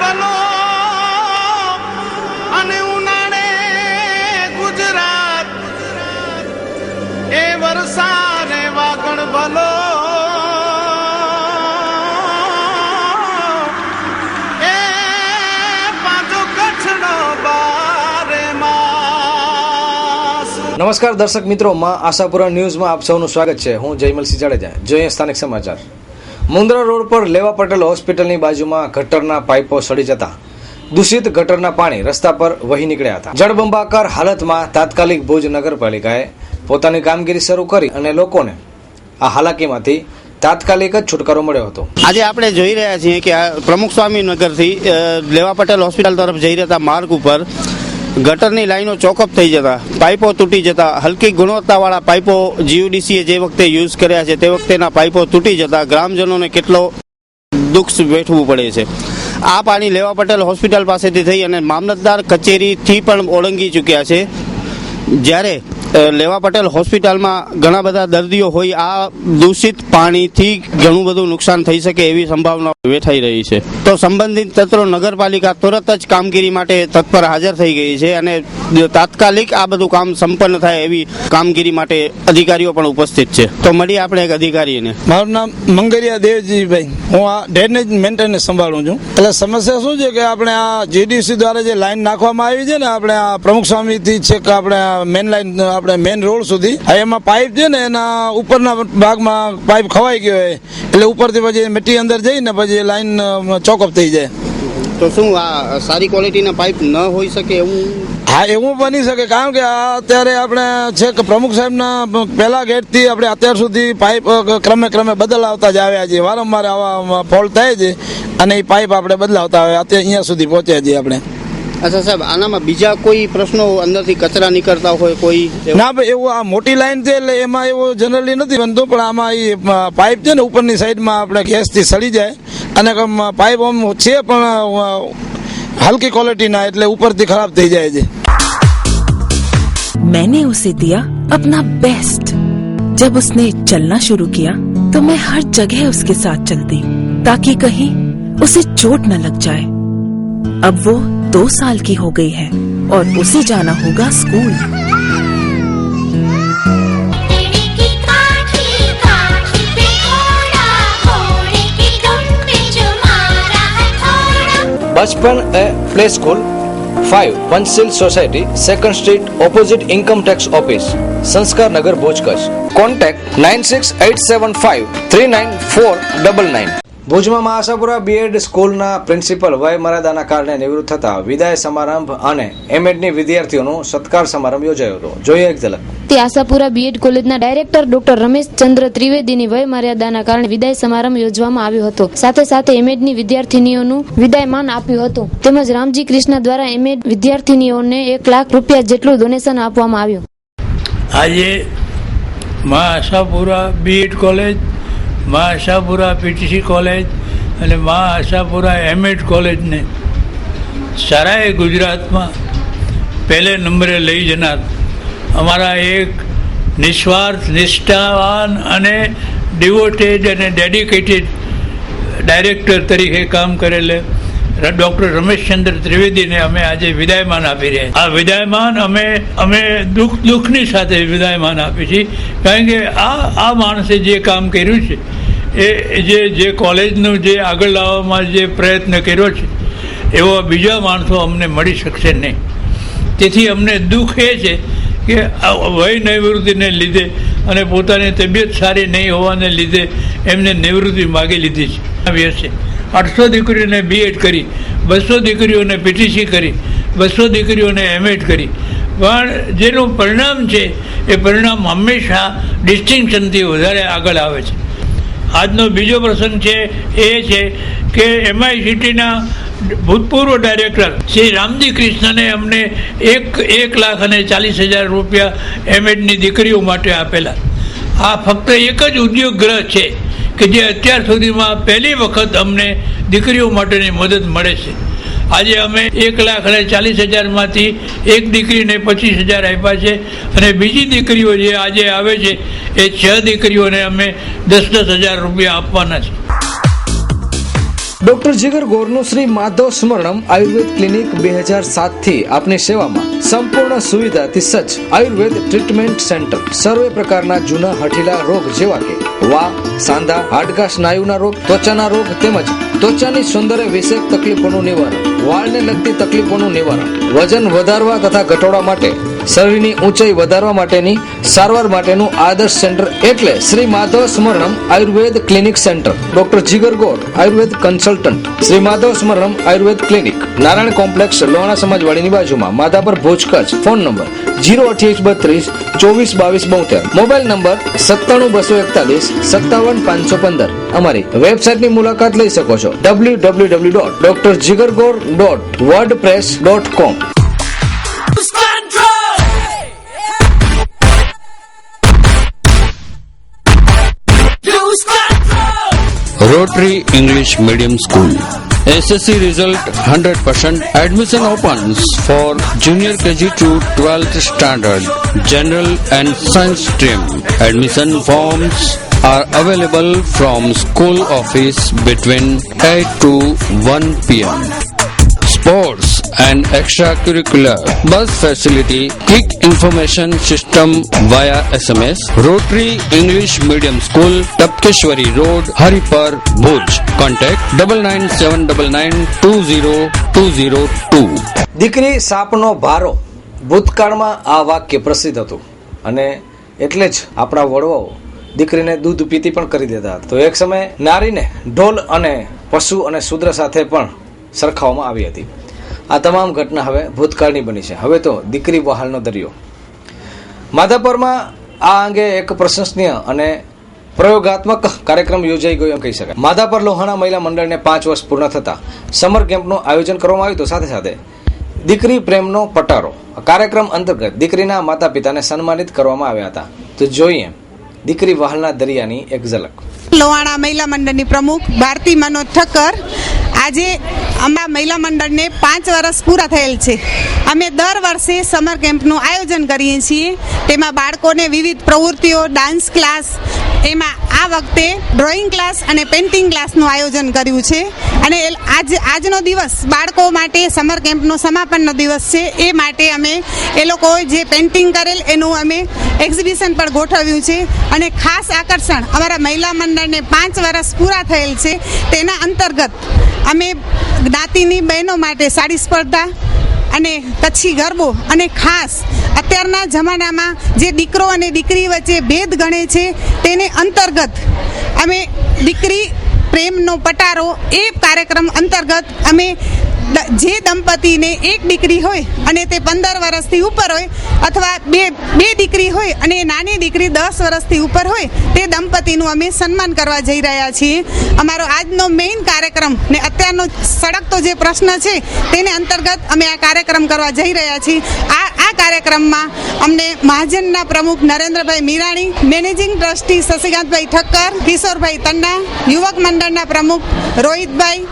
ભલો અને ઉનાળે ગુજરાત એ વરસાદ વાગણ ભલો એ પાછો કચ્છનો બારે માસ। નમસ્કાર દર્શક મિત્રો, માં આશાપુરા ન્યૂઝમાં આપ સૌનું સ્વાગત છે। હું જયમલસિંહ જાડેજા। જોઈએ સ્થાનિક સમાચાર। મુન્દ્રા રોડ પર લેવા પટેલ હોસ્પિટલની બાજુમાં ગટરના પાઇપો સડી જતા દૂષિત ગટરના પાણી રસ્તા પર વહી નીકળ્યા હતા। જળબંબાકાર હાલતમાં તાત્કાલિક ભુજ નગરપાલિકાએ પોતાની કામગીરી શરૂ કરી અને લોકોને આ હાલાકીમાંથી તાત્કાલિક જ છુટકારો મળ્યો હતો। આજે આપણે જોઈ રહ્યા છીએ કે પ્રમુખ સ્વામી નગરથી લેવા પટેલ હોસ્પિટલ તરફ જઈ રહેતા માર્ગ ઉપર ગટરની લાઈનો ચોકઅપ થઈ જતા પાઇપો તૂટી જતા હલકી ગુણવત્તાવાળા પાઇપો જીયુડીસીએ જે વખતે યુઝ કર્યા છે તે વખતેના પાઇપો તૂટી જતા ગ્રામજનોને કેટલો દુઃખ વેઠવું પડે છે। આ પાણી લેવા પટેલ હોસ્પિટલ પાસેથી થઈ અને મામલતદાર કચેરીથી પણ ઓળંગી ચૂક્યા છે। જ્યારે લેવા પટેલ હોસ્પિટલમાં ઘણા બધા દર્દીઓ હોય આ દૂષિત પાણીથી ઘણું બધું નુકસાન થઈ શકે એવી સંભાવના વેઠાઈ રહી છે। તો સંબંધિત તંત્રો નગરપાલિકા તુરંત જ કામગીરી માટે તત્પર હાજર થઈ ગઈ છે અને તાત્કાલિક આ બધું કામ સંપન્ન થાય એવી કામગીરી માટે અધિકારીઓ પણ ઉપસ્થિત છે। તો મળીએ આપણે એક અધિકારીને। મારું નામ મંગરિયા દેવજીભાઈ, હું આ ડ્રેનેજ મેન્ટેનન્સ સંભાળું છું। એટલે સમસ્યા શું છે કે આપણે આ જીડીસી દ્વારા જે લાઈન નાખવામાં આવી છે ને આપણે આ પ્રમુખ સ્વામીથી છેક આપણે મેન લાઈન આપણે મેન રોડ સુધી એમાં પાઇપ છે ને એના ઉપરના ભાગમાં પાઇપ ખવાઈ ગયો હોય એટલે ઉપરથી પછી મિટ્ટી અંદર જઈને પછી લાઈન ચોકઅપ થઈ જાય। તો શું આ સારી ક્વોલિટીના પાઇપ ન હોઈ શકે એવું? હા, એવું બની શકે, કારણ કે આ અત્યારે આપણે છેક પ્રમુખ સાહેબના પહેલા ગેટથી આપણે અત્યાર સુધી પાઇપ ક્રમે બદલાવતા જ આવ્યા છીએ। વારંવાર આવા ફોલ્ટ થાય છે અને એ પાઇપ આપણે બદલાવતા આવે અત્યારે અહીંયા સુધી પહોંચ્યા છીએ આપણે। અચ્છા સાહેબ, આનામાં બીજા કોઈ પ્રશ્નો અંદરથી કચરા નીકળતા હોય કોઈ? ના ભાઈ, એવું આ મોટી લાઈન છે એટલે એમાં એવું જનરલી નથી બનતું, પણ આમાં એ પાઇપ છે ને ઉપરની સાઈડમાં આપણે ગેસથી સડી જાય અને પાઇપ આમ છે પણ હલકી ક્વોલિટીના એટલે ઉપરથી ખરાબ થઈ જાય છે। मैंने उसे दिया अपना बेस्ट। जब उसने चलना शुरू किया तो मैं हर जगह उसके साथ चलती ताकि कहीं उसे चोट न लग जाए। अब वो 2 साल की हो गई है और उसे जाना होगा school. Bachpan a play school 5 Panchsheel society 2nd street opposite income tax office Sanskar Nagar Bhuj Kutch. Contact 9687539499। ભુજમાં મા આશાપુરા બીએડ સ્કૂલના પ્રિન્સિપલ વય મર્યાદાના કારણે નિવૃત્ત થતા વિદાય સમારંભ અને એમએડની વિદ્યાર્થીઓનો સત્કાર સમારંભ યોજાયો હતો। જોઈએ એક ઝલક। તે આશાપુરા બીએડ કોલેજના ડાયરેક્ટર ડોક્ટર રમેશ ચંદ્ર ત્રિવેદીની વય મર્યાદાના કારણે વિદાય સમારંભ યોજવામાં આવ્યો હતો। સાથે સાથે એમએડની વિદ્યાર્થીનીઓનું વિદાયમાન આપ્યું હતું તેમજ રામજી કૃષ્ણ દ્વારા એમએડ વિદ્યાર્થીનીઓને 1 લાખ રૂપિયા જેટલું ડોનેશન આપવામાં આવ્યું। આજે મા આશાપુરા બીએડ કોલેજ, મા આશાપુરા પીટીસી કોલેજ અને મા આશાપુરા એમએડ કોલેજને સારાએ ગુજરાતમાં પહેલે નંબરે લઈ જનાર અમારા એક નિસ્વાર્થ, નિષ્ઠાવાન અને ડિવોટેડ અને ડેડિકેટેડ ડાયરેક્ટર તરીકે કામ કરેલે ડૉક્ટર રમેશચંદ્ર ત્રિવેદીને અમે આજે વિદાયમાન આપી રહ્યા છીએ। આ વિદાયમાન અમે દુઃખની સાથે વિદાયમાન આપી છીએ, કારણ કે આ માણસે જે કામ કર્યું છે એ જે કોલેજનું જે આગળ લાવવામાં જે પ્રયત્ન કર્યો છે એવો બીજા માણસો અમને મળી શકશે નહીં। તેથી અમને દુઃખ એ છે કે વય નિવૃત્તિને લીધે અને પોતાની તબિયત સારી નહીં હોવાને લીધે એમને નિવૃત્તિ માગી લીધી છે। 800 દીકરીઓને બીએડ કરી, 200 દીકરીઓને પીટીસી કરી, 200 દીકરીઓને એમએડ કરી, પણ જેનું પરિણામ છે એ પરિણામ હંમેશા ડિસ્ટિંક્શનથી વધારે આગળ આવે છે। આજનો બીજો પ્રસંગ છે એ છે કે MICTના ભૂતપૂર્વ ડાયરેક્ટર શ્રી રામજી કૃષ્ણને અમને 1,40,000 રૂપિયા એમએડની દીકરીઓ માટે આપેલા। આ ફક્ત એક જ ઉદ્યોગ ગ્રહ છે કે જે અત્યાર સુધીમાં પહેલી વખત અમને દીકરીઓ માટેની મદદ મળે છે। આજે અમે 1,40,000માંથી એક દીકરીને 25,000 આપ્યા છે અને બીજી દીકરીઓ જે આજે આવે છે એ 6 દીકરીઓને અમે 10,000 રૂપિયા આપવાના છે। ડોક્ટર જીગર ગોરનું શ્રી માધવ સ્મરણમ આયુર્વેદ ક્લિનિક 2007 થી આપની સેવામાં સંપૂર્ણ સુવિધાથી સજ્જ આયુર્વેદ ટ્રીટમેન્ટ સેન્ટર સર્વે પ્રકારના જૂના હઠીલા રોગ જેવા કે વા, સાંધા, હાડકા, સ્નાયુના રોગ, ત્વચાના રોગ તેમજ ત્વચાની સૌંદર્ય વિષયક તકલીફોનું નિવારણ, વાળને લગતી તકલીફોનું નિવારણ, વજન વધારવા તથા ઘટાડવા માટે, શરીરની ઊંચાઈ વધારવા માટેની સારવાર માટેનું આદર્શ સેન્ટર એટલે Shri Madhav Smaranam Ayurveda clinic centre. Doctor Jigar Gor Ayurveda consultant, Shri Madhav Smaranam Ayurveda clinic, Narayan complex, Lohana સમાજવાડીની બાજુમાં, Madhapar, Bhuj, Kutch. Phone number 02832 242272, mobile number 972441 515. અમારી વેબસાઇટની મુલાકાત લઈ શકો છો www.drjigorgor.wordpress.com. Rotary English Medium School. SSC result 100%. Admission opens for junior KG to 12th standard. General and science stream. Admission forms are available from school office between 8 to 1 p.m. Sports and extracurricular bus facility, quick information system via SMS. Rotary English Medium School, Tapkeshwari Road, Haripar, Bhuj. Contact 9979920202. દીકરી સાપનો ભારો. ભૂતકાળમાં આ વાક્ય પ્રસિદ્ધ હતું અને એટલે જ આપણા વડવાઓ દીકરીને દૂધ પીતી પણ કરી દેતા હતા. તો એક સમયે નારીને ઢોલ અને પશુ અને શૂદ્ર સાથે પણ સરખાવવામાં આવી હતી. આ તમામ ઘટના હવે ભૂતકાળની બની છે. હવે તો દીકરી વહાલનો દરિયો. માધાપરમાં આ અંગે એક પ્રશંસનીય અને પ્રયોગાત્મક કાર્યક્રમ યોજાઈ ગયો એમ કહી શકાય. માધાપર લોહાણા મહિલા મંડળને 5 વર્ષ પૂર્ણ થતા સમર કેમ્પનું આયોજન કરવામાં આવ્યું. તો સાથે સાથે દીકરી પ્રેમનો પટારો કાર્યક્રમ અંતર્ગત દીકરીના માતા પિતાને સન્માનિત કરવામાં આવ્યા હતા. તો જોઈએ દીકરી વહાલના દરિયાની એક ઝલક. લોહાણા મહિલા મંડળની પ્રમુખ ભારતી મનોજ ઠક્કર. આજે અમારા મહિલા મંડળને 5 વર્ષ પૂરા થયેલ છે. અમે દર વર્ષે સમર કેમ્પનું આયોજન કરીએ છીએ. તેમાં બાળકોને વિવિધ પ્રવૃત્તિઓ, ડાન્સ ક્લાસ, એમાં આ વખતે ડ્રોઈંગ ક્લાસ અને પેઇન્ટિંગ ક્લાસનું આયોજન કર્યું છે. અને આજનો દિવસ બાળકો માટે સમર કેમ્પનો સમાપનનો દિવસ છે. એ માટે અમે એ લોકોએ જે પેઇન્ટિંગ કરેલ એનું અમે એક્ઝિબિશન પણ ગોઠવ્યું છે. અને ખાસ આકર્ષણ અમારા મહિલા મંડળને 5 વર્ષ પૂરા થયેલ છે. તેના અંતર્ગત અમે જ્ઞાતિની બહેનો માટે સાડી સ્પર્ધા અને કચ્છી ગરબો અને ખાસ અત્યારના જમાનામાં જે દીકરો અને દીકરી વચ્ચે ભેદ ગણે છે તેને અંતર્ગત અમે દીકરી પ્રેમનો પટારો એ કાર્યક્રમ અંતર્ગત અમે જે દંપતીને એક દીકરી હોય અને તે 15 વર્ષથી ઉપર હોય અથવા બે દીકરી હોય અને નાની દીકરી 10 વર્ષથી ઉપર હોય તે દંપતીનું અમે સન્માન કરવા જઈ રહ્યા છીએ. અમારો આજનો મેઇન કાર્યક્રમ ને અત્યારનો સળગતો જે પ્રશ્ન છે તેને અંતર્ગત અમે આ કાર્યક્રમ કરવા જઈ રહ્યા છીએ. આ કાર્યક્રમમાં અમને મહાજનના પ્રમુખ નરેન્દ્રભાઈ મીરાણી, મેનેજિંગ ટ્રસ્ટી શશિકાંતભાઈ ઠક્કર, કિશોરભાઈ તન્ના, યુવક મંડળના પ્રમુખ રોહિતભાઈ,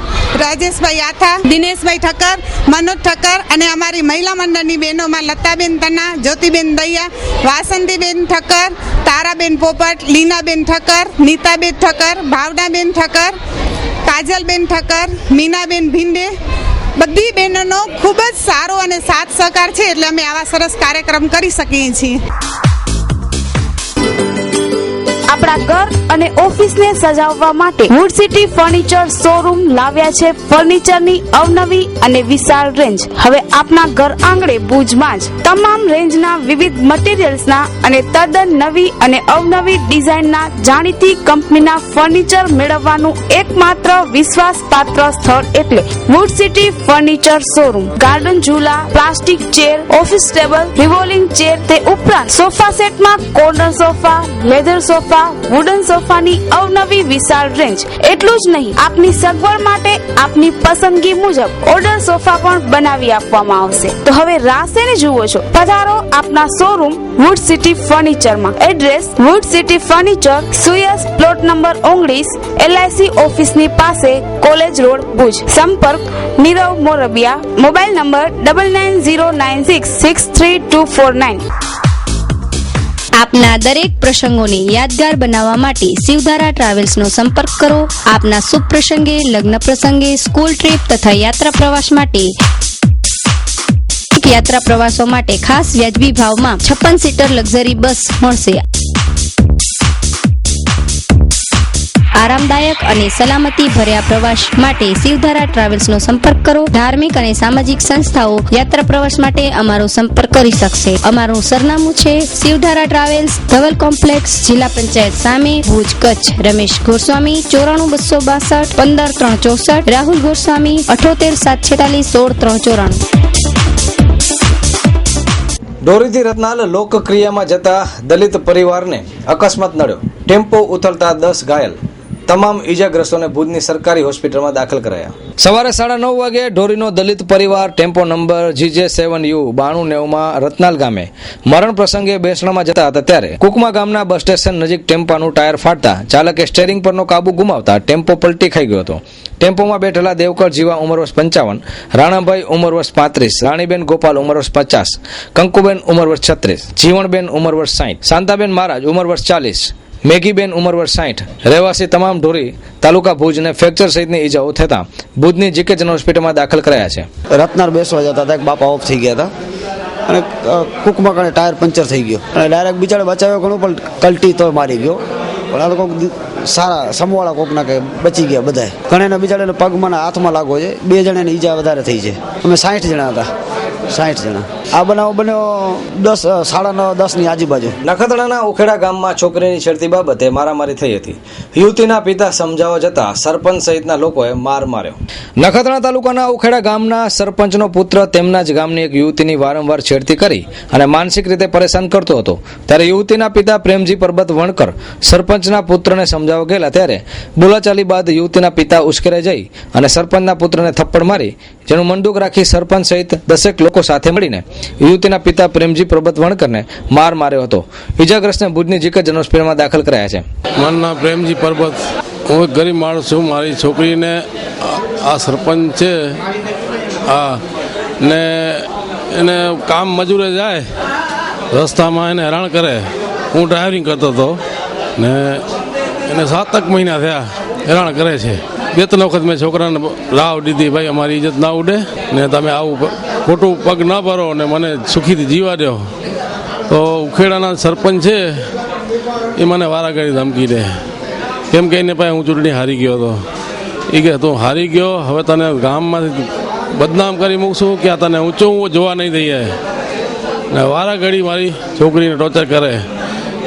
રાજેશભાઈ આથા, દિનેશભાઈ ઠક્કર, મનોજ ઠક્કર અને અમારી મહિલા મંડળની બહેનોમાં લતાબેન તન્ના, જ્યોતિબેન દૈયા, વાસંતીબેન ઠક્કર, તારાબેન પોપટ, લીનાબેન ઠક્કર, નીતાબેન ઠક્કર, ભાવનાબેન ઠક્કર, કાજલબેન ઠક્કર, મીનાબેન ભીંડે, બધી બહેનોનો ખૂબ જ સારો અને સાથ સહકાર છે એટલે અમે આવા સરસ કાર્યક્રમ કરી શકીએ છીએ. આપણા ઘર અને ઓફિસને સજાવવા માટે વુડ સિટી ફર્નિચર શોરૂમ લાવ્યા છે ફર્નિચરની અવનવી અને વિશાળ રેન્જ. હવે આપના ઘર આંગણે ભુજમાં જ તમામ રેન્જના વિવિધ મટીરીયલ્સના અને તદ્દન નવી અને અવનવી ડિઝાઇનના જાણીતી કંપનીના ફર્નિચર મેળવવાનું એકમાત્ર વિશ્વાસપાત્ર સ્થળ એટલે wood city furniture showroom. Garden ઝૂલા, plastic chair, office table, revolving chair, તે ઉપરાંત સોફા સેટમાં corner sofa, leather sofa, wooden સોફાની અવનવી વિશાળ રેન્જ. એટલું જ નહીં, આપની સગવડ માટે આપની પસંદગી મુજબ ઓર્ડર સોફા પણ બનાવી આપવામાં આવશે. તો હવે રાહ શેને જુઓ છો? પધારો આપના શોરૂમ વુડ સિટી ફર્નિચરમાં. એડ્રેસ વુડ સિટી ફર્નિચર, સુયસ પ્લોટ નંબર 19, LIC ઓફિસની પાસે, કોલેજ રોડ, ભુજ. સંપર્ક નીરવ મોરબિયા. Mobile number 9909663249. આપના દરેક પ્રસંગોને યાદગાર બનાવવા માટે શિવધારા ટ્રાવેલ્સનો સંપર્ક કરો. આપના શુભ પ્રસંગે, લગ્ન પ્રસંગે, સ્કૂલ ટ્રીપ તથા યાત્રા પ્રવાસ માટે યાત્રા પ્રવાસો માટે ખાસ વ્યાજબી ભાવમાં 56 સીટર લક્ઝરી બસ મળશે. આરામદાયક અને સલામતી ભર્યા પ્રવાસ માટે શિવધારા ટ્રાવેલ્સનો સંપર્ક કરો. ધાર્મિક અને સામાજિક સંસ્થાઓ યાત્રા પ્રવાસ માટે અમારો સંપર્ક કરી શકશે. અમારું સરનામું છે શિવધારા ટ્રાવેલ્સ, ધવલ કોમ્પ્લેક્સ, જિલ્લા પંચાયત સામે, ભુજ, કચ્છ. રમેશ ગોસ્વામી 94 262 15 364, રાહુલ ગોસ્વામી 78 746 16 394. ડોરીથી રત્નાલ લોકક્રિયામાં જતા દલિત પરિવારને અકસ્માત નડ્યો. ટેમ્પો ઉથલતા 10 ઘાયલ. તમામ ઈજાગ્રસ્તોને ભુજની સરકારી હોસ્પિટલમાં દાખલ કરાયા. સવારે 9:30 વાગે ઢોરીનો દલિત પરિવાર ટેમ્પો નંબર GJ7U 9290 રત્નાલ ગામે મરણ પ્રસંગે બેસણામાં જતા હતા ત્યારે કુકમા ગામના બસ સ્ટેશન નજીક ટેમ્પાનું ટાયર ફાટતા ચાલકે સ્ટેરિંગ પરનો કાબુ ગુમાવતા ટેમ્પો પલટી ખાઈ ગયો હતો. ટેમ્પોમાં બેઠેલા દેવકર જીવા ઉંમર વર્ષ 55, રાણાભાઈ ઉંમર વર્ષ 35, રાણીબેન ગોપાલ ઉંમર વર્ષ 50, કંકુબેન ઉંમર વર્ષ 36, જીવણબેન ઉંમર વર્ષ 60, શાંતાબેન મહારાજ ઉંમર વર્ષ 40, મેઘીબેન ઉંમર વર્ષ 60 રહેવાસી તમામ ઢોરી તાલુકા ભુજને ફ્રેક્ચર સહિતની ઈજાઓ થતા ભુજની જીકે જન હોસ્પિટલમાં દાખલ કરાયા છે. રત્નાર બેસવા જતા હતા, એક બાપા ઓફ થઈ ગયા હતા અને કુકમાં કારણે ટાયર પંચર થઈ ગયો અને ડાયરેક્ટ બિચારે બચાવ્યો ઘણું પણ કલ્ટી તો મારી ગયો. પણ આ તો કોઈક સારા સમવાળા કોકના કે બચી ગયા બધાય. ઘણાને બિચારાને પગમાં હાથમાં લાગો છે. 2 જણાની ઈજા વધારે થઈ છે. અમે 60 જણા હતા, 60 જણા. આ બનાવ બન્યો 9:30 ની આજુબાજુ. નખત્રાણાના ઉખેડા ગામમાં છોકરીની છેડતી બાબતે મારામારી થઈ હતી. યુવતીના પિતા સમજાવવા જતા સરપંચ સહિતના લોકોએ માર માર્યો. નખત્રાણા તાલુકાના ઉખેડા ગામના સરપંચનો પુત્ર તેમના જ ગામની એક યુવતીની વારંવાર છેડતી કરી અને માનસિક રીતે પરેશાન કરતો હતો. ત્યારે યુવતીના પિતા પ્રેમજી પરબત વણકર સરપંચના પુત્રને સમજાવવા ગયેલા ત્યારે બોલાચાલી બાદ યુવતીના પિતા ઉશ્કેરાઈ જઈ અને સરપંચના પુત્રને થપ્પડ મારી, જેનું મંડુક રાખી સરપંચ સહિત 10 લોકો સાથે મળીને યુવતીના પિતા પ્રેમજી પરબત વણકરને માર માર્યો હતો. ઈજાગ્રસ્તને ભુજની જીકે જન હોસ્પિટલમાં દાખલ કરાયા છે. મારું નામ પ્રેમજી પરબત. હું એક ગરીબ માણસ છું. મારી છોકરીને આ સરપંચ છે ને એને કામ મજૂરે જાય, રસ્તામાં એને હેરાન કરે. હું ડ્રાઇવિંગ કરતો હતો ને એને 7 મહિના થયા હેરાન કરે છે. 2-3 વખત મેં છોકરાને રાવ દીધી, ભાઈ અમારી ઇજ્જત ના ઉડે ને તમે આવું ખોટું પગ ના ભરો ને મને સુખીથી જીવા દો. તો ઉખેડાના સરપંચ છે એ મને વારાઘડી ધમકી દે, કેમ કે એને પાસે હું ચૂંટણી હારી ગયો હતો. એ કે તું હારી ગયો, હવે તને ગામમાંથી બદનામ કરી મૂકશું કે તને ઊંચું જોવા નહીં દઈએ ને વારાઘડી મારી છોકરીને ટોર્ચર કરે.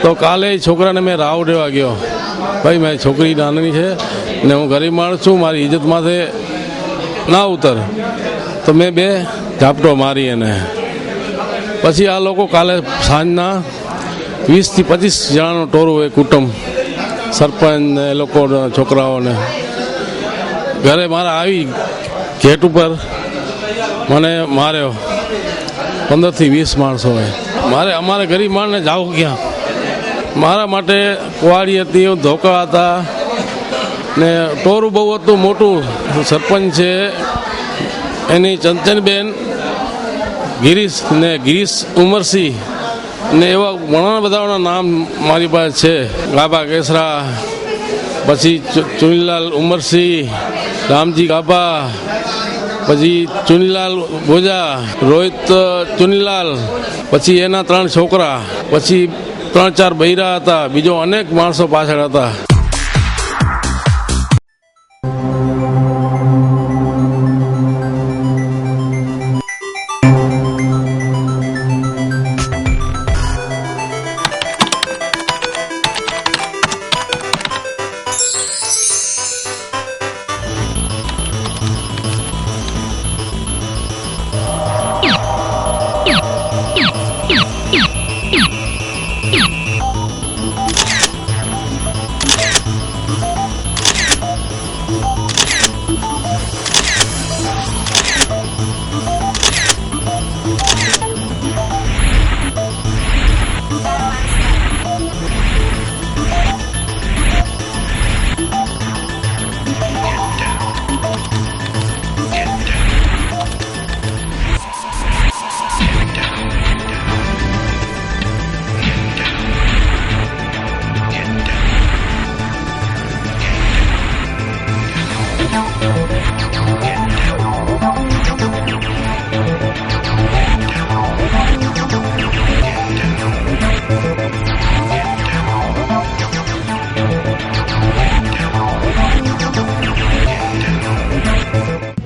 તો કાલે છોકરાને મેં રાવ દેવા ગયો, ભાઈ મારી છોકરી નાની છે ને હું ગરીબ માણસ છું, મારી ઇજ્જત માથે ના ઉતર. તો મેં 2 ઝાપટો મારી એને. પછી આ લોકો કાલે સાંજના 20 થી 25 જણાનું ટોરું હોય કુટુંબ, સરપંચ ને એ લોકો છોકરાઓને ઘરે મારા આવી ગેટ ઉપર મને માર્યો. 15 થી 20 માણસો હોય. અમારે ગરીબ માણસને જાવ ક્યાં? મારા માટે કુવાડી હતી, ધોકા હતા ને ટોરું બહુ હતું મોટું. સરપંચ છે એની ચંચનબેન ગિરીશ ઉમરસિંહ ને એવા ઘણા બધાના નામ મારી પાસે છે. ગાબા કેસરા, પછી ચુનીલાલ ઉમરસિંહ, રામજી ગાબા, પછી ચુનીલાલ ભોજા, રોહિત ચુનીલાલ, પછી એના 3 છોકરા, પછી 3-4 બૈરા હતા, બીજો અનેક માણસો પાછળ હતા.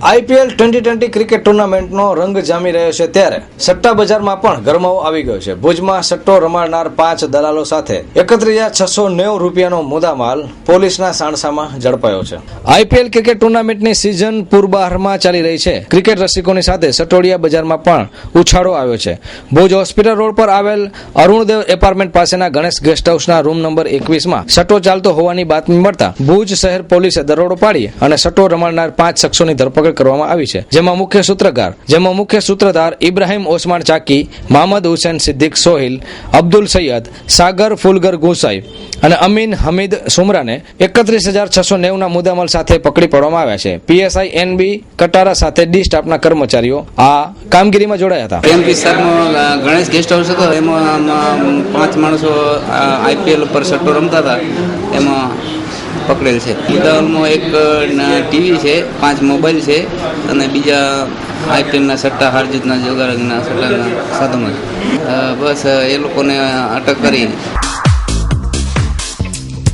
આઈપીએલ 2020 ક્રિકેટ ટુર્નામેન્ટનો રંગ જામી રહ્યો છે ત્યારે સટ્ટા બજારમાં પણ ગરમાવો આવી ગયો છે. ભુજમાં સટ્ટો રમાડનાર 5 દલાલો સાથે 31,690 રૂપિયાનો મુદ્દામાલ પોલીસના સાણસામાં ઝડપાયો છે. આઈપીએલ ક્રિકેટ ટુર્નામેન્ટની સિઝન પૂર્વબહારમાં ચાલી રહી છે. ક્રિકેટ રસિકોની સાથે સટોડિયા બજારમાં પણ ઉછાળો આવ્યો છે. ભુજ હોસ્પિટલ રોડ પર આવેલ અરુણદેવ એપાર્ટમેન્ટ પાસેના ગણેશ ગેસ્ટ હાઉસના રૂમ નંબર 21માં સટ્ટો ચાલતો હોવાની બાતમી મળતા ભુજ શહેર પોલીસે દરોડો પાડી અને સટ્ટો રમાડનાર 5 શખ્સોની ધરપકડ કરવામાં આવી છે. જેમાં મુખ્ય સૂત્રધાર ઇબ્રાહિમ ઓસમાન ચાકી, મોહમ્મદ હુસૈન સિદ્દીક સોહિલ, અબ્દુલ સૈયદ, સાગર ફુલગર ગુસાઈ અને અમીન હમીદ સુમરાને 31,690 ના મુદ્દામાલ સાથે પકડી પાડવામાં આવ્યા છે. પીએસઆઈ એનબી કટારા સાથે ડી સ્ટાફના કર્મચારીઓ આ કામગીરીમાં જોડાયા હતા. એમ વિસ્તારમાં ગણેશ ગેસ્ટ હાઉસ હતો, એમાં 5 માણસો આઈપીએલ પર સટ્ટો રમતા હતા, એમાં પકડેલ છે. મુદ્દામાલમાં એક ટીવી છે, 5 મોબાઈલ છે અને બીજા આઈપીએલના સટ્ટા હારજીતના જોગારના સટ્ટાના સાધનો છે. બસ એ લોકોને અટક કરી.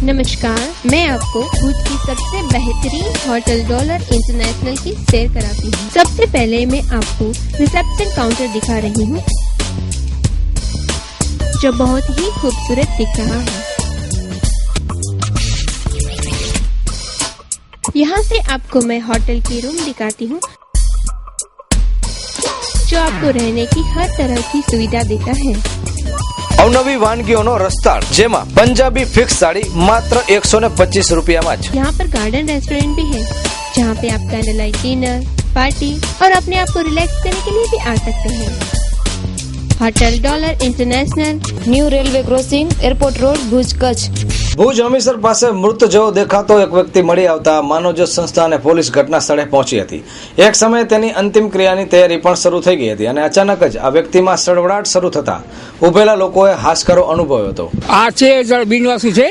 नमस्कार, मैं आपको भुज की सबसे बेहतरीन होटल डॉलर इंटरनेशनल की सैर कराती हूँ. सबसे पहले मैं आपको रिसेप्शन काउंटर दिखा रही हूँ, जो बहुत ही खूबसूरत दिख रहा है. यहाँ से आपको मैं होटल की रूम दिखाती हूँ, जो आपको रहने की हर तरह की सुविधा देता है. અવનવી વાનગીઓનો રસ્તાળ, જેમાં પંજાબી ફિક્સ થાળી માત્ર 125 રૂપિયામાં જ. यहाँ पर गार्डन रेस्टोरेंट भी है, जहाँ पे आप कैंडल लाइट डिनर, पार्टी और अपने आप को रिलैक्स करने के लिए भी आ सकते हैं. Hotel dollar international, new railway crossing, airport road, Bhuj, Kutch. Bhuj Hamirsar પાસે મૃત જેવો દેખાતો એક વ્યક્તિ મળી આવતા માનવજ્યોત સંસ્થા અને પોલીસ ઘટના સ્થળે પહોંચી હતી. એક સમયે તેની અંતિમ ક્રિયાની તૈયારી પણ શરૂ થઈ ગઈ હતી અને અચાનક જ આ વ્યક્તિમાં સળવળાટ શરૂ થતા ઉભેલા લોકોએ હાશકારો અનુભવ્યો હતો. આ છે બિનવાસી છે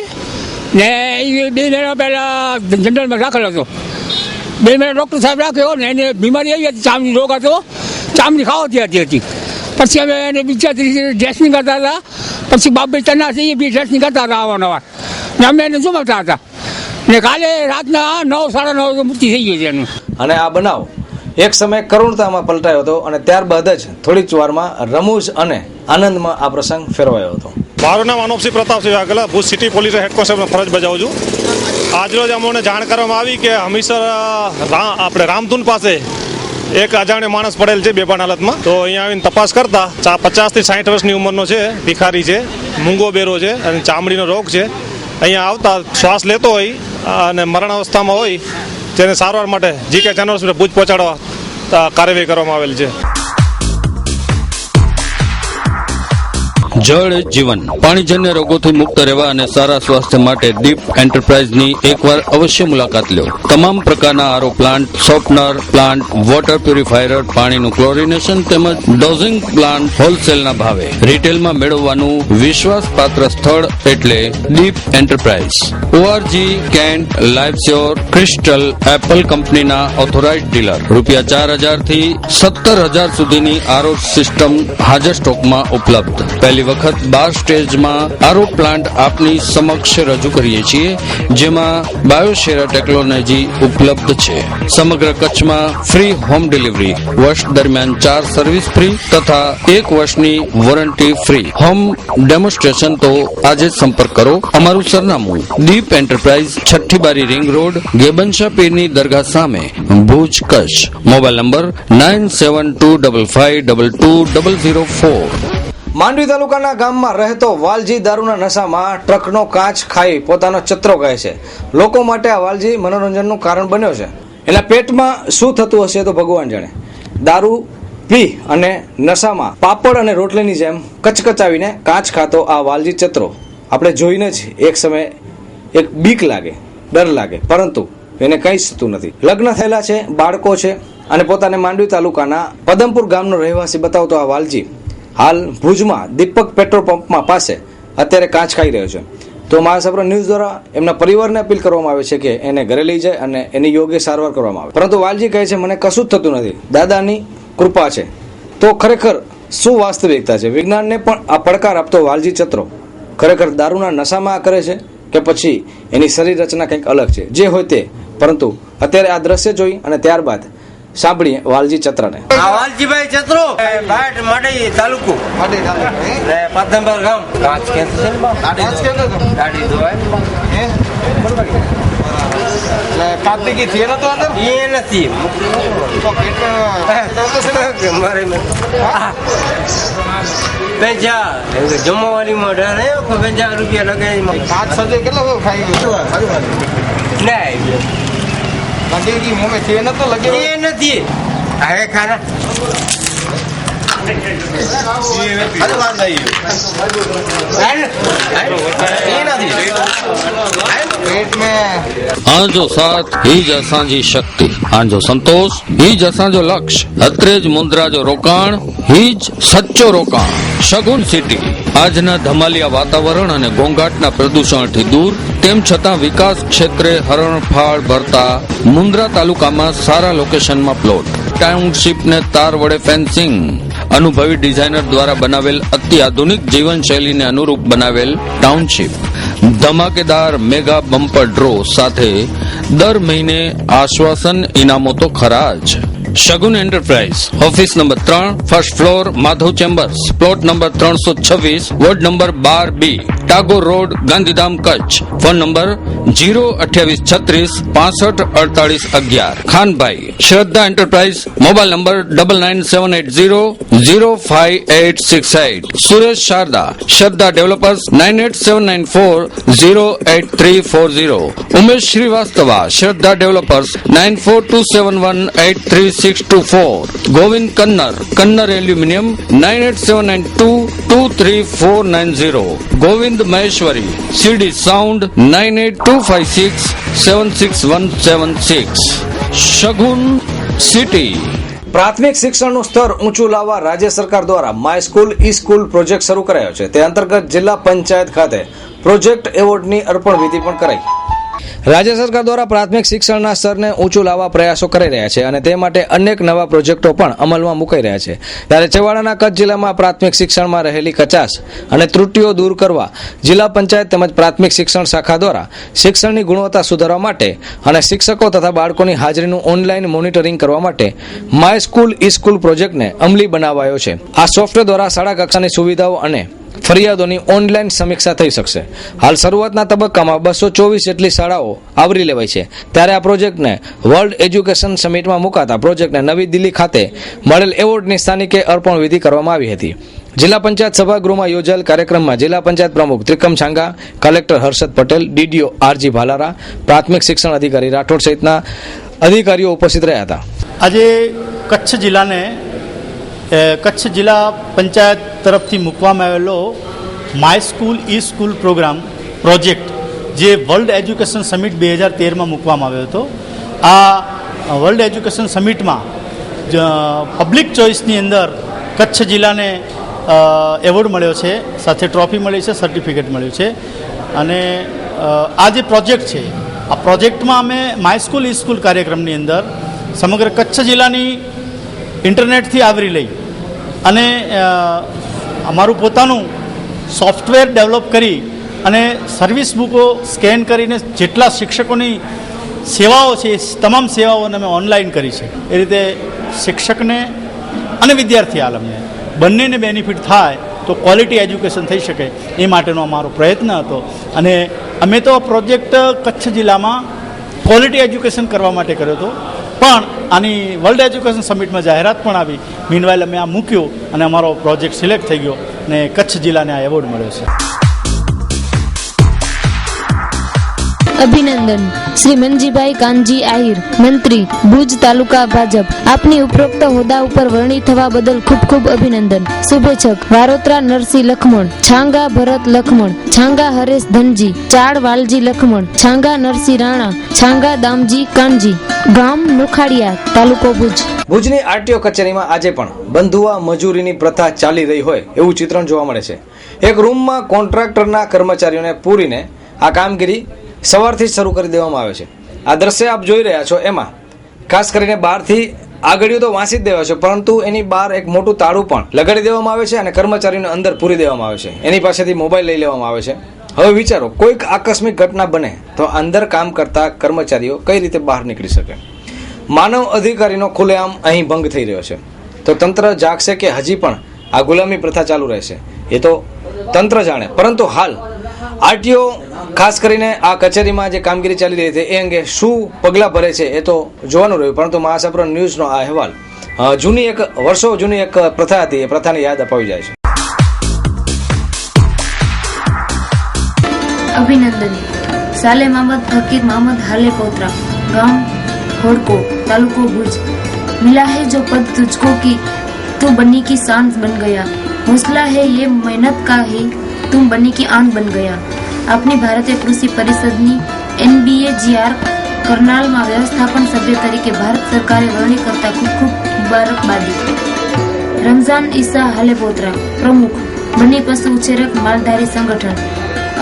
ને એ 2 મહિના પહેલા જનરલમાં દાખલ હતો. 2 મહિના ડૉક્ટર સાહેબ રાખ્યો ને એને બીમારી આવી હતી, ચામડી રોગ હતો, ચામડી ખાવાતી હતી. પછી અમે એને બીજા ડ્રેસિંગ કરતા હતા. પછી બાપભાઈ તના છે એ બી ડ્રેસિંગ કરતા હતા અવારનવાર ને અમે એને જમાવતા હતા ને કાલે રાતના 9, 9:30 મૃત્યુ થઈ ગયું છે એનું. અને આ બનાવ એક સમયે કરુણતામાં પલટાયો હતો અને ત્યારબાદ જ થોડી જ વારમાં રમૂજ અને આનંદમાં આ પ્રસંગ ફેરવાયો હતો. મારું નામ Anupsinh Pratapsinh Vaghela, Bhuj city police head constable ફરજ બજાવું છું. આજરોજ અમને જાણ કરવામાં આવી કે હમીસર આપણે રામધૂન પાસે એક અજાણ્યો માણસ પડેલ છે બેભાન હાલતમાં. તો અહીંયા આવીને તપાસ કરતા 50 થી 60 વર્ષની ઉંમરનો છે, ભિખારી છે, મૂંગો બેરો છે અને ચામડીનો રોગ છે. અહીંયા આવતા શ્વાસ લેતો હોય અને મરણ અવસ્થામાં હોય, જેને સારવાર માટે જીકે જનરલ હોસ્પિટલ ભુજ પહોંચાડવા કાર્યવાહી કરવામાં આવેલ છે. જળ જીવન, પાણીજન્ય રોગોથી મુક્ત રહેવા અને સારા સ્વાસ્થ્ય માટે દીપ એન્ટરપ્રાઇઝની એકવાર અવશ્ય મુલાકાત લો. તમામ પ્રકારના RO plant, softener plant, water purifier, પાણીનું ક્લોરિનેશન તેમજ ડોઝિંગ પ્લાન્ટ હોલસેલના ભાવે રિટેલમાં મેળવવાનું વિશ્વાસપાત્ર સ્થળ એટલે Deep enterprise. ORG, Kent, Lifesure, Crystal, Apple કંપનીના ઓથોરાઇઝડ ડીલર. ₹4,000 થી 17,000 સુધીની આરો સિસ્ટમ હાજર સ્ટોકમાં ઉપલબ્ધ. પહેલી વખત 12 સ્ટેજમાં આરો પ્લાન્ટ આપની સમક્ષ રજૂ કરીએ છીએ, જેમાં બાયોશેરા ટેકનોલોજી ઉપલબ્ધ છે. સમગ્ર કચ્છમાં ફ્રી હોમ ડિલિવરી, વર્ષ દરમિયાન 4 સર્વિસ ફ્રી તથા 1 વર્ષની વોરંટી ફ્રી. હોમ ડેમોન્સ્ટ્રેશન તો આજે જ સંપર્ક કરો. અમારું સરનામું દીપ એન્ટરપ્રાઇઝ, 6ઠી બારી રિંગ રોડ, ગેબનશા પીરની દરગાહ સામે, ભુજ, કચ્છ. Mobile number 9725522004. માંડવી તાલુકાના ગામમાં રહેતો વાલજી દારૂના નશામાં ટ્રકનો કાચ ખાઈ પોતાનો ચતરો કહે છે. લોકો માટે આ વાલજી મનોરંજનનું કારણ બન્યો છે. એના પેટમાં શું થતું હશે તો ભગવાન જાણે. દારૂ પી અને નશામાં પાપડ અને રોટલીની જેમ કચકચાવીને કાચ ખાતો આ વાલજી ચતરો આપણે જોઈને જ એક સમયે એક બીક લાગે, ડર લાગે, પરંતુ એને કંઈ જ થતું નથી. લગ્ન થયેલા છે, બાળકો છે અને પોતાને માંડવી તાલુકાના પદમપુર ગામનો રહેવાસી બતાવતો આ વાલજી હાલ ભુજમાં દીપક પેટ્રોલ પંપમાં પાસે અત્યારે કાચ ખાઈ રહ્યો છે. તો મહાસાપુરા ન્યૂઝ દ્વારા એમના પરિવારને અપીલ કરવામાં આવે છે કે એને ઘરે લઈ જાય અને એની યોગ્ય સારવાર કરવામાં આવે. પરંતુ વાલજી કહે છે મને કશું જ થતું નથી, દાદાની કૃપા છે. તો ખરેખર શું વાસ્તવિકતા છે? વિજ્ઞાનને પણ આ પડકાર આપતો વાલજી ચત્રો ખરેખર દારૂના નશામાં કરે છે કે પછી એની શરીર રચના કંઈક અલગ છે? જે હોય તે, પરંતુ અત્યારે આ દ્રશ્ય જોઈ અને ત્યારબાદ સાંભળીએ વાલજી ચત્રને. વાલજીભાઈ ચત્રો બાટ માડી તાલુકો પાતનબર ગામ કાચ કેન્દ્ર ગાડી ધોવાય કાર્તિકી થિયર હતો અંદર એ નથી મારે પૈસા જમવાની ડર ₹50 લગાવી કાચ સજે કેટલો ખાઈ ગયો નહીં મોમે થિયર નતો લગ્યો એ નથી હવે ખાના आंजो साथ ही ज असांजी शक्ति, आंजो संतोष ही ज असांजो लक्ष्य, अत्रे ज मुंद्रा जो रोकाण ही ज सच्चो रोकाण. शगुन सिटी આજના ધમાલિયા વાતાવરણ અને ઘોંઘાટના પ્રદૂષણથી દૂર, તેમ છતાં વિકાસ ક્ષેત્રે હરણફાળ ભરતા મુન્દ્રા તાલુકામાં સારા લોકેશનમાં પ્લોટ, ટાઉનશીપને તાર વડે ફેન્સિંગ, અનુભવી ડિઝાઇનર દ્વારા બનાવેલ અતિ આધુનિક જીવનશૈલીને અનુરૂપ બનાવેલ ટાઉનશીપ, ધમાકેદાર મેગા બમ્પર ડ્રો સાથે દર મહિને આશ્વાસન ઇનામો તો ખરા જ. Shagun enterprise, office number 3, first floor, Madhav chambers, plot number 326, ward number 12B, Tagore road, Gandhidham, Kutch. Phone number 02836654811. Khanbhai, Shraddha enterprise, mobile number 9978005868. Suresh Sharda, Shraddha developers, 9879408340. Umesh Shrivastava, Shraddha developers, 9427183624. Govind Kannar aluminium, 9879223490. Govind Maheshwari, CD sound, 9825676176. Shagun city. પ્રાથમિક શિક્ષણનું સ્તર ઊંચું લાવવા રાજ્ય સરકાર દ્વારા my school e school project શરૂ કરાયો છે. તે અંતર્ગત જિલ્લા પંચાયત ખાતે પ્રોજેક્ટ એવોર્ડની અર્પણ વિધિ પણ કરાઈ. રાજ્ય સરકાર દ્વારા પ્રાથમિક શિક્ષણના સ્તરને ઊંચું લાવવા પ્રયાસો કરી રહ્યા છે અને તે માટે અનેક નવા પ્રોજેક્ટો પણ અમલમાં મુકાઈ રહ્યા છે. ત્યારે છેવાડાના કચ્છ જિલ્લામાં પ્રાથમિક શિક્ષણમાં રહેલી કચાશ અને ત્રુટિઓ દૂર કરવા જિલ્લા પંચાયત તેમજ પ્રાથમિક શિક્ષણ શાખા દ્વારા શિક્ષણની ગુણવત્તા સુધારવા માટે અને શિક્ષકો તથા બાળકોની હાજરીનું ઓનલાઈન મોનિટરિંગ કરવા માટે માય સ્કૂલ ઈ સ્કૂલ પ્રોજેક્ટને અમલી બનાવાયો છે. આ સોફ્ટવેર દ્વારા શાળા કક્ષાની સુવિધાઓ અને ફરિયાદોની ઓનલાઈન સમીક્ષા થઈ શકશે. હાલ શરૂઆતના તબક્કામાં 224 જેટલી શાળાઓ આવરી લેવાઈ છે. ત્યારે આ પ્રોજેક્ટને વર્લ્ડ એજ્યુકેશન સમિટમાં મુકાતા પ્રોજેક્ટને નવી દિલ્હી ખાતે મળેલ એવોર્ડની સ્થાનિકે અર્પણ વિધિ કરવામાં આવી હતી. જિલ્લા પંચાયત સભાગૃહમાં યોજાયેલ કાર્યક્રમમાં જિલ્લા પંચાયત પ્રમુખ Trikam Chhanga, collector Harshad Patel, DDO RG Bhalara, પ્રાથમિક શિક્ષણ અધિકારી રાઠોડ સહિતના અધિકારીઓ ઉપસ્થિત રહ્યા હતા. આજે કચ્છ જિલ્લા પંચાયત તરફથી મૂકવામાં આવેલો my school e school project જે વર્લ્ડ એજ્યુકેશન સમિટ 2013માં મૂકવામાં આવ્યો હતો. આ વર્લ્ડ એજ્યુકેશન સમિટમાં પબ્લિક ચોઇસની અંદર કચ્છ જિલ્લાને એવોર્ડ મળ્યો છે, સાથે ટ્રોફી મળી છે, સર્ટિફિકેટ મળ્યું છે. અને આ જે પ્રોજેક્ટ છે, આ પ્રોજેક્ટમાં અમે માય સ્કૂલ ઈ સ્કૂલ કાર્યક્રમની અંદર સમગ્ર કચ્છ જિલ્લાની ઇન્ટરનેટથી આવરી લઈ અને અમારું પોતાનું સોફ્ટવેર ડેવલપ કરી અને સર્વિસ બુકો સ્કેન કરીને જેટલા શિક્ષકોની સેવાઓ છે એ તમામ સેવાઓને અમે ઓનલાઈન કરી છે. એ રીતે શિક્ષકને અને વિદ્યાર્થી આલમને બંનેને બેનિફિટ થાય તો ક્વોલિટી એજ્યુકેશન થઈ શકે એ માટેનો અમારો પ્રયત્ન હતો. અને અમે તો આ પ્રોજેક્ટ કચ્છ જિલ્લામાં ક્વોલિટી એજ્યુકેશન કરવા માટે કર્યો હતો, પણ આની વર્લ્ડ એજ્યુકેશન સમિટમાં જાહેરાત પણ આવી. મીનવાઇલ અમે આ મૂક્યું અને અમારો પ્રોજેક્ટ સિલેક્ટ થઈ ગયો અને કચ્છ જિલ્લાને આ એવોર્ડ મળ્યો છે. અભિનંદન શ્રી મનજીભાઈ કાનજી આહિર, મંત્રી, ભુજ તાલુકા ભાજપ. આપની ઉપરોક્ત હોદ્દા ઉપર વરણી થવા બદલ ખૂબ ખૂબ અભિનંદન. શુભેચ્છક વારોત્રા નરસિંહ લખમણ, છાંગા ભરત લખમણ, છાંગા હરેશ ધનજી, ચાળ વાલજી લખમણ, છાંગા નરસિંહ રાણા, છાંગા દામજી કાનજી, ગામ નોખાડિયા, તાલુકો ભુજ. ભુજની આરટીઓ કચેરીમાં આજે પણ બંધુઆ મજૂરીની પ્રથા ચાલી રહી હોય એવું ચિત્રણ જોવા મળે છે. એક રૂમમાં કોન્ટ્રાક્ટરના કર્મચારીઓને પૂરીને આ કામગીરી સવારથી જ શરૂ કરી દેવામાં આવે છે. આ દ્રશ્ય આપ જોઈ રહ્યા છો એમાં ખાસ કરીને બહારથી આગળીઓ તો વાંસી જ દેવા છે, પરંતુ એની બહાર એક મોટું તાળું પણ લગાડી દેવામાં આવે છે અને કર્મચારીને અંદર પૂરી દેવામાં આવે છે. એની પાસેથી મોબાઈલ લઈ લેવામાં આવે છે. હવે વિચારો, કોઈક આકસ્મિક ઘટના બને તો અંદર કામ કરતા કર્મચારીઓ કઈ રીતે બહાર નીકળી શકે? માનવ અધિકારીનો ખુલ્લેઆમ અહીં ભંગ થઈ રહ્યો છે. તો તંત્ર જાગશે કે હજી પણ આ ગુલામી પ્રથા ચાલુ રહેશે? એ તો તંત્ર જાણે. પરંતુ હાલ આરટીઓ ખાસ કરીને આ કચેરીમાં જે કામગીરી ચાલી રહી છે એ અંગે શું પગલાં ભરે છે એ તો જોવાનું રહ્યું. પરંતુ મહાસાપુરા ન્યૂઝનો આ અહેવાલ વર્ષો જૂની એક પ્રથા હતી, એ પ્રથાની યાદ અપાવી જાય છે. अभिनंदन साले मोहम्मद फकीर मोहम्मद हाले पोत्रा गांव होड़को तालुको भुज मिला है जो पद तुझको की तू बनी की शान बन गया हौसला है ये मेहनत का ही तुम बनी की आन बन गया अपनी भारतीय कृषि परिषदની NBAGR કરનાલમાં વ્યવસ્થાપન સભ્ય તરીકે ભારત સરકારે વરણી કરતા ખૂબ ખૂબ મુબારકબાદી. રમઝાન ઈસા હાલેપોત્રા પ્રમુખ બની પશુ ઉછેરક માલધારી સંગઠન.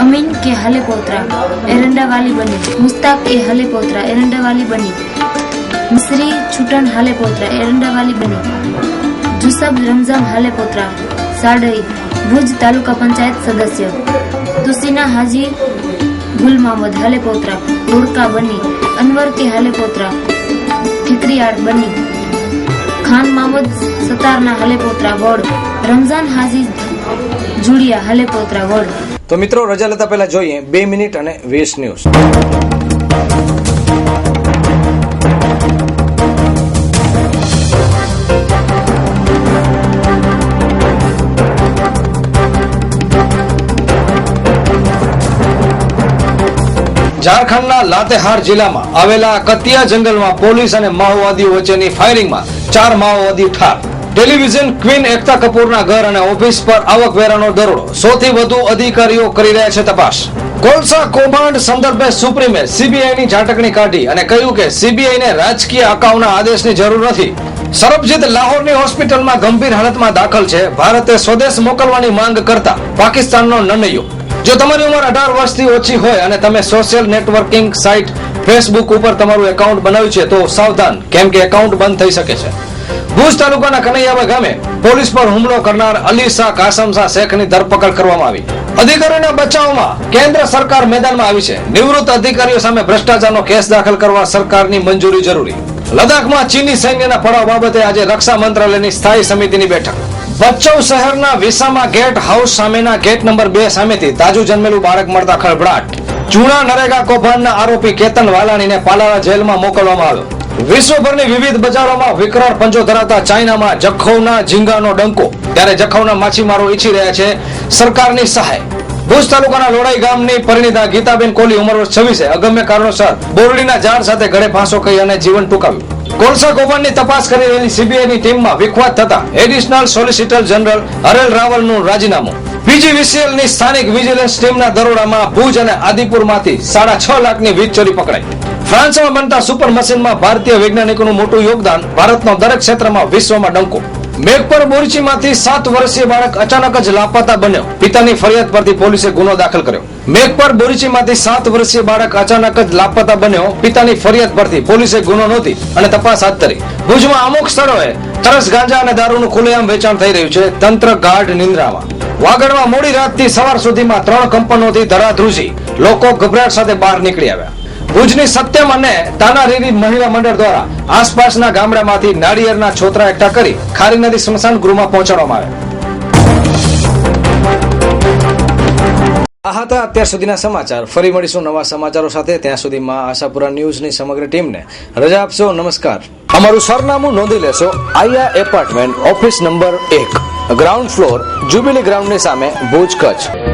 अमीन के हालेपोत्रा एरंडा वाली बनी. मुस्ताक ए हालेपोत्रा एरंडा वाली बनी. मिस्री छुटन हालेपोत्रा एरंडा वाली बनी. जुसब रमजान हालेपोत्रा साडई भुज तालुका पंचायत सदस्य. तुसीना हाजी गुल मोहम्मद हालेपोत्रा होड़का बनी. अनवर के हालेपोत्रा ठिकरियाड़ बनी. खान मोहम्मद सतारना हालेपोत्रा वोड. रमजान हाजी जुड़िया हालेपोत्रा वोड. તો મિત્રો, રજા લેતા પહેલા જોઈએ 2 મિનિટ અને 20 ન્યૂઝ. ઝારખંડના લાતેહાર જિલ્લામાં આવેલા કતિયા જંગલમાં પોલીસ અને માઓવાદીઓ વચ્ચેની ફાયરિંગમાં 4 માઓવાદી ઠાર. ટેલિવિઝન ક્વીન એકતા કપૂરના ઘર અને ઓફિસ પર આવકવેરાનો દરોડો. 100 થી વધુ અધિકારીઓ કરી રહ્યા છે તપાસ. કોલસા કૌભાંડ સંદર્ભે સુપ્રીમે સીબીઆઈની ઝાટકણી કાઢી અને કહ્યું કે સીબીઆઈને રાજકીય અકાઉના આદેશની જરૂર નથી. સરબજીત લાહોરની હોસ્પિટલમાં ગંભીર હાલતમાં દાખલ છે. ભારતે સ્વદેશ મોકલવાની માંગ કરતા પાકિસ્તાનનો નિર્ણયો. જો તમારી ઉંમર 18 વર્ષથી ઓછી હોય અને તમે સોશિયલ નેટવર્કિંગ સાઇટ ફેસબુક ઉપર તમારું એકાઉન્ટ બનાવ્યું છે તો સાવધાન, કેમ કે એકાઉન્ટ બંધ થઈ શકે છે. ભુજ તાલુકાના કનૈયાબા ગામે પોલીસ પર હુમલો કરનાર અલી શાહ કાસમ શાહ શેખની ધરપકડ કરવામાં આવી. અધિકારીઓના બચાવમાં કેન્દ્ર સરકાર મેદાનમાં આવી છે. નિવૃત્ત અધિકારીઓ સામે ભ્રષ્ટાચારનો કેસ દાખલ કરવા સરકારની મંજૂરી જરૂરી. લદ્દાખમાં ચીની સૈન્યના પડાવ બાબતે આજે રક્ષા મંત્રાલયની સ્થાયી સમિતિની બેઠક. ભચાઉ શહેરના વિસામા ગેટ હાઉસ સામેના ગેટ નંબર 2 સામેથી તાજું જન્મેલું બાળક મળતા ખળભળાટ. જૂના નરેગા કૌભાંડના આરોપી કેતન વાલાણીને પાલારા જેલમાં મોકલવામાં આવ્યો. વિશ્વભરની વિવિધ બજારોમાં વિકરાળ પંજો ધરાવતા ચાઇનામાં જખૌના ઝીંગાનો ડંકો. ત્યારે જખૌના માછીમારો ઈચ્છી રહ્યા છે સરકારની સહાય. ભુજ તાલુકાના લોડાઈ ગામની પરિણીતા ગીતાબેન કોહલી ઉંમર વર્ષ 26 અગમ્ય કારણોસર બોરડીના ઝાડ સાથે ગળે ફાંસો કહી અને જીવન ટૂંકાવ્યું. કોલસા કૌભાંડની તપાસ કરી રહેલી સીબીઆઈની ટીમમાં વિખવાદ થતા એડિશનલ સોલિસિટર જનરલ હરેલ રાવલનું રાજીનામું. પીજીવીસીએલની સ્થાનિક વિજિલન્સ ટીમના દરોડામાં ભુજ અને આદિપુરમાંથી 6.5 લાખની વીજ ચોરી પકડાઈ. ફ્રાન્સમાં બનતા સુપર મશીનમાં ભારતીય વૈજ્ઞાનિકોનું મોટું યોગદાન. ભારતનો દરેક ક્ષેત્રમાં વિશ્વમાં ડંકો. મેઘપર બોરીચીમાંથી 7 વર્ષીય બાળક અચાનક જ લાપતા બન્યો. પિતાની ફરિયાદ પરથી પોલીસે ગુનો દાખલ કર્યો. મેઘપર બોરીચીમાંથી 7 વર્ષીય બાળક અચાનક જ લાપતા બન્યો. પિતાની ફરિયાદ પરથી પોલીસે ગુનો નોંધી અને તપાસ હાથ ધરી. ભુજમાં અમુક સ્થળોએ તરસ ગાંજા અને દારૂનું ખુલ્લેઆમ વેચાણ થઈ રહ્યું છે. તંત્ર ગાઢ નિંદ્રામાં. વાગડમાં મોડી રાતથી સવાર સુધીમાં 3 કંપનોથી ધરાધ્રુજી. લોકો ગભરાટ સાથે બહાર નીકળી આવ્યા. ભુજની સત્યમ અને તાનારીરી મહિલા મંડળ દ્વારા આસપાસના ગામડામાંથી નાળિયેરના છોતરા એકઠા કરી ખારી નદી સ્મશાન ગૃહમાં પહોંચાડવામાં આવ્યા. આ હતા અત્યાર સુધીના સમાચાર. ફરી મળીશું નવા સમાચારો સાથે. ત્યાં સુધીમાં આશાપુરા ન્યૂઝની સમગ્ર ટીમને રજા આપશો. નમસ્કાર. અમારું સરનામું નોંધી લેશો. Aaya apartment, office number 1, ground floor, jubilee ગ્રાઉન્ડની સામે, ભુજ, કચ્છ.